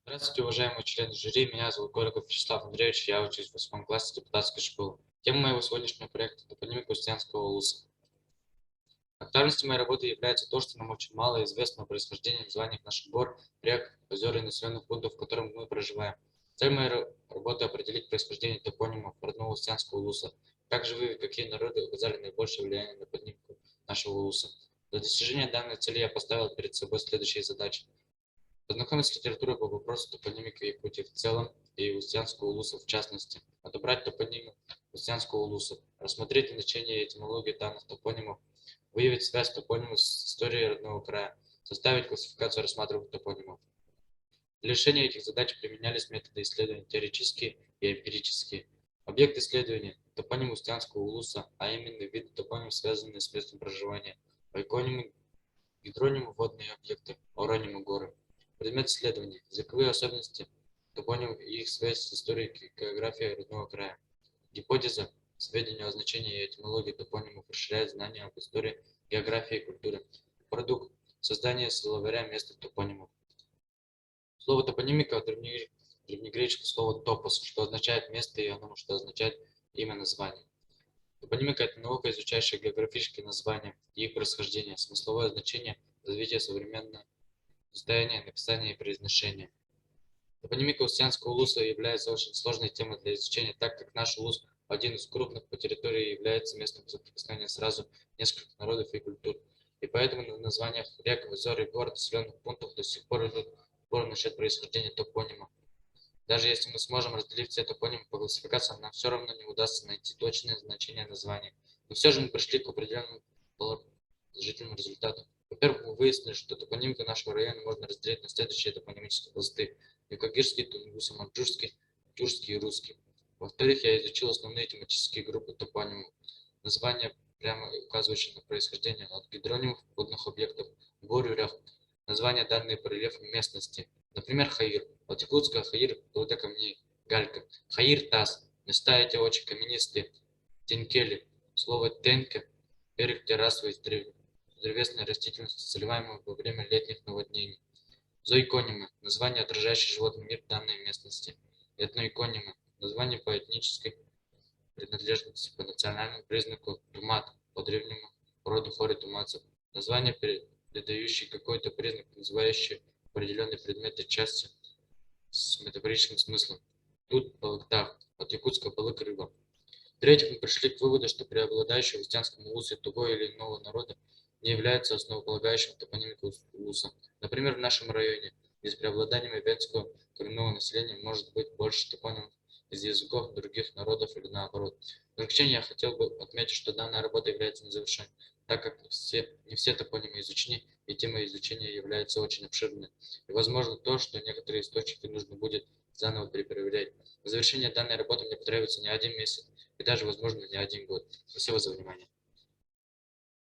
Здравствуйте, уважаемые члены жюри. Меня зовут Горьков Вячеслав Андреевич. Я учусь в 8 классе депутатской школы. Тема моего сегодняшнего проекта – топонимика Устьянского улуса. Актуальностью моей работы является то, что нам очень мало известно о происхождении названий наших гор, рек, озер и населенных пунктов, в которых мы проживаем. Цель моей работы – определить происхождение топонимов родного Устьянского улуса. Также выявить, какие народы оказали наибольшее влияние на поднимку нашего улуса. Для достижения данной цели я поставил перед собой следующие задачи. Познакомиться с литературой по вопросу топонимики Якутии в целом и Устьянского улуса в частности. Отобрать топонимы Устьянского улуса. Рассмотреть значение и этимологию данных топонимов. Выявить связь топонимов с историей родного края. Составить классификацию рассматриваемых топонимов. Для решения этих задач применялись методы исследования теоретические и эмпирические. Объект исследования – топоним Устьянского улуса, а именно виды топонимов, связанные с местом проживания. Айконимы, гидронимы, водные объекты, оронимы, горы. Предмет исследования – языковые особенности топонимов и их связь с историей и географией родного края. Гипотеза – сведения о значении и этимологии топонимов расширяет знания об истории, географии и культуре. Продукт – создание словаря местных топонимов. Слово топонимика от древнегреческого слова «топос», что означает «место», и оно что означает «имя названия». Топонимика – это наука, изучающая географические названия и их происхождение, смысловое значение, развитие современного состояния, написания и произношения. Топонимика Устьянского улуса является очень сложной темой для изучения, так как наш улус, один из крупных по территории, является местом соприкосновения сразу нескольких народов и культур. И поэтому на названиях рек, озер и гор, населенных пунктов до сих пор идут споры насчет происхождения топонима. Даже если мы сможем разделить все топонимы по классификациям, нам все равно не удастся найти точное значение названия. Но все же мы пришли к определенному положительным результатам. Во-первых, мы выяснили, что топонимику нашего района можно разделить на следующие топонимические пласты: юкагирский, тунгуссо-маньчжурский, тюркский и русский. Во-вторых, я изучил основные тематические группы топонимов. Названия, прямо указывающие на происхождение от гидронимов, водных объектов, гор и рек. Названия, данные по рельефу местности. Например, Хаир. От якутского Хаир – груда камней, галька. Хаир – таз. Места эти очень каменистые. Тенкели. Слово тенке – берег террасовый из древесной растительности, заливаемой во время летних наводнений. Зоиконимы – название, отражающее животный мир данной местности. Этноиконимы – название по этнической принадлежности, по национальному признаку тумат, по древнему роду хори тумацев. Название, передающее какой-то признак, называющий определенные предметы части с метафорическим смыслом. Тут балыктах, от якутского балык рыба. В-третьих, мы пришли к выводу, что преобладающий в устьянском улусе того или иного народа не является основополагающим топонимикой улуса. Например, в нашем районе, где с преобладанием венского коренного населения может быть больше топонимов из языков других народов или наоборот. В заключение я хотел бы отметить, что данная работа является незавершенной, так как не все топонимы изучены, и тема изучения является очень обширной. И возможно то, что некоторые источники нужно будет заново перепроверять. На завершение данной работы мне потребуется не один месяц и даже, возможно, не один год. Спасибо за внимание.